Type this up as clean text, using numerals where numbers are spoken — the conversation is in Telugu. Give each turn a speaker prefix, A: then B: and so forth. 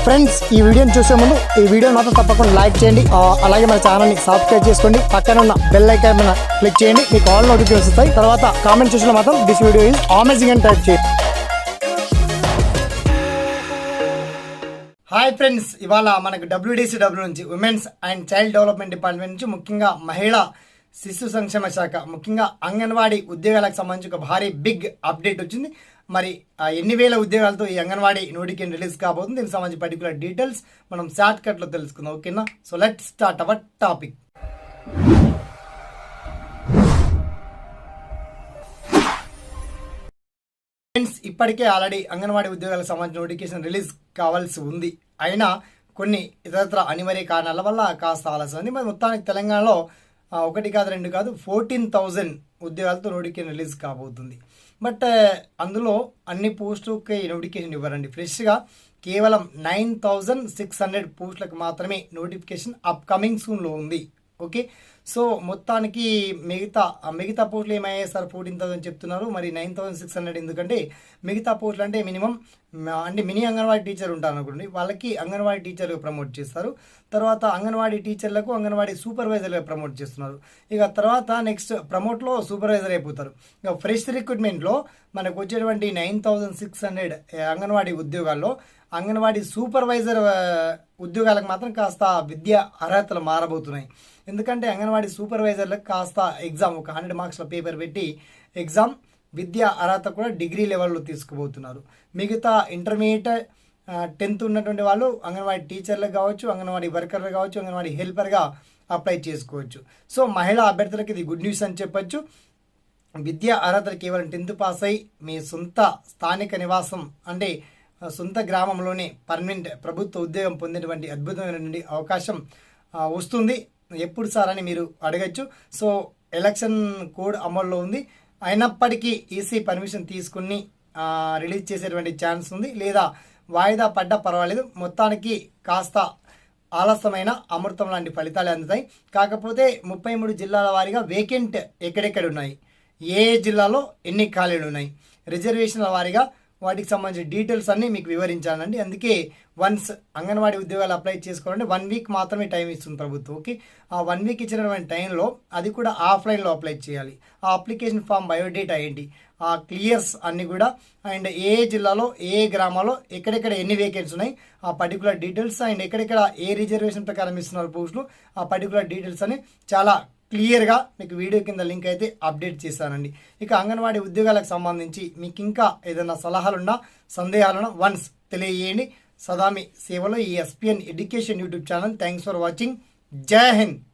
A: ఫ్రెండ్స్, ఈ వీడియోని చూసే ముందు ఈ వీడియో మాత్రం తప్పకుండా లైక్ చేయండి. అలాగే మన ఛానల్ని సబ్స్క్రైబ్ చేసుకోండి. పక్కన ఉన్న బెల్ ఐకాన్ మీద క్లిక్ చేయండి. మీకు ఆల్ నోటిఫికేషన్స్ వస్తాయి. తర్వాత కామెంట్ సెక్షన్లో మాత్రం దిస్ వీడియో ఈజ్ అమేజింగ్ అని టైప్ చేయండి. హాయ్ ఫ్రెండ్స్, ఇవాళ మనకు WDCW నుంచి women's and child development department నుంచి ముఖ్యంగా మహిళా శిశు సంక్షేమ శాఖ ముఖ్యంగా అంగన్వాడీ ఉద్యోగాలకు సంబంధించి ఒక భారీ బిగ్ అప్డేట్ వచ్చింది. మరి ఎన్ని వేల ఉద్యోగాలతో ఈ అంగన్వాడీ నోటిఫికేషన్ రిలీజ్ కాబోతుంది, దీనికి సంబంధించి పర్టికులర్ డీటెయిల్స్ మనం షార్ట్ కట్లో తెలుసుకుందాం. ఓకేనా? So let start our topic. Friends, ఇప్పటికే ఆల్రెడీ అంగన్వాడీ ఉద్యోగాలకు సంబంధించిన నోటిఫికేషన్ రిలీజ్ కావాల్సి ఉంది. అయినా కొన్ని ఇతరత్ర అనివార్య కారణాల వల్ల కాస్త ఆలస్యం ఉంది. మరి మొత్తానికి తెలంగాణలో ఒకటి కాదు రెండు కాదు 14,000 ఉద్యోగాలతో నోటిఫికేషన్ రిలీజ్ కాబోతుంది. బట్ అందులో అన్ని పోస్టులకి నోటిఫికేషన్ ఇవ్వరండి. ఫ్రెష్గా కేవలం 9,600 పోస్టులకు మాత్రమే నోటిఫికేషన్ అప్కమింగ్ సూన్లో ఉంది. ఓకే, సో మొత్తానికి మిగతా పోస్టులు ఏమయ్యాయి సార్? 14,000 చెప్తున్నారు, మరి 9,600 ఎందుకంటే మిగతా పోస్టులు అంటే మినిమం అంటే మినీ అంగన్వాడీ టీచర్ ఉంటారు అనుకోండి, వాళ్ళకి అంగన్వాడీ టీచర్గా ప్రమోట్ చేస్తారు. తర్వాత అంగన్వాడీ టీచర్లకు అంగన్వాడీ సూపర్వైజర్గా ప్రమోట్ చేస్తున్నారు. ఇక తర్వాత నెక్స్ట్ ప్రమోట్లో సూపర్వైజర్ అయిపోతారు. ఇక ఫ్రెష్ రిక్రూట్మెంట్లో మనకు వచ్చేటువంటి 9,600 అంగన్వాడీ ఉద్యోగాల్లో అంగన్వాడీ సూపర్వైజర్ ఉద్యోగాలకు మాత్రం కాస్త విద్యా అర్హతలు మారబోతున్నాయి. ఎందుకంటే అంగన్వాడీ సూపర్వైజర్లకు కాస్త ఎగ్జామ్ ఒక 100 మార్క్స్ల పేపర్ పెట్టి ఎగ్జామ్ విద్యా అర్హత కూడా డిగ్రీ లెవెల్లో తీసుకుపోతున్నారు. మిగతా ఇంటర్మీడియట్ 10th ఉన్నటువంటి వాళ్ళు అంగన్వాడీ టీచర్లకు కావచ్చు, అంగన్వాడీ వర్కర్లు కావచ్చు, అంగన్వాడీ హెల్పర్గా అప్లై చేసుకోవచ్చు. సో మహిళా అభ్యర్థులకు ఇది గుడ్ న్యూస్ అని చెప్పొచ్చు. విద్యా అర్హతలు కేవలం 10th పాస్ అయి మీ సొంత స్థానిక నివాసం అంటే సొంత గ్రామంలోనే పర్మనెంట్ ప్రభుత్వ ఉద్యోగం పొందేటువంటి అద్భుతమైనటువంటి అవకాశం వస్తుంది. ఎప్పుడు సార్ అని మీరు అడగచ్చు. సో ఎలక్షన్ కోడ్ అమల్లో ఉంది, అయినప్పటికీ ఈసీ పర్మిషన్ తీసుకుని రిలీజ్ చేసేటువంటి ఛాన్స్ ఉంది, లేదా వాయిదా పడ్డా పర్వాలేదు. మొత్తానికి కాస్త ఆలస్యమైన అమృతం లాంటి ఫలితాలు అందుతాయి. కాకపోతే 33 జిల్లాల వారీగా వేకెంట్ ఎక్కడెక్కడ ఉన్నాయి, ఏ జిల్లాలో ఎన్ని ఖాళీలు ఉన్నాయి, రిజర్వేషన్ల వారీగా వాటికి సంబంధించిన డీటెయిల్స్ అన్నీ మీకు వివరించానండి. అందుకే వన్స్ అంగన్వాడీ ఉద్యోగాలు అప్లై చేసుకోవాలంటే 1 వీక్ మాత్రమే టైం ఇస్తుంది ప్రభుత్వం. ఓకే, ఆ 1 వీక్ ఇచ్చినటువంటి టైంలో అది కూడా ఆఫ్లైన్లో అప్లై చేయాలి. ఆ అప్లికేషన్ ఫామ్, బయోడేటా ఏంటి, ఆ క్లియర్స్ అన్నీ కూడా, అండ్ ఏ జిల్లాలో ఏ గ్రామాల్లో ఎక్కడెక్కడ ఎన్ని వేకెన్సీ ఉన్నాయి ఆ పర్టికులర్ డీటెయిల్స్, అండ్ ఎక్కడెక్కడ ఏ రిజర్వేషన్ ప్రకారం ఇస్తున్నారు పోస్టులు ఆ పర్టికులర్ డీటెయిల్స్ అని చాలా క్లియర్గా మీకు వీడియో కింద లింక్ అయితే అప్డేట్ చేశానండి. ఇక అంగన్వాడీ ఉద్యోగాలకు సంబంధించి మీకు ఇంకా ఏదైనా సలహాలున్నా సందేహాలున్నా వన్స్ తెలియజేయండి. సదా మీ సేవలో ఈ SPN education YouTube channel. Thanks for watching. జై హింద్.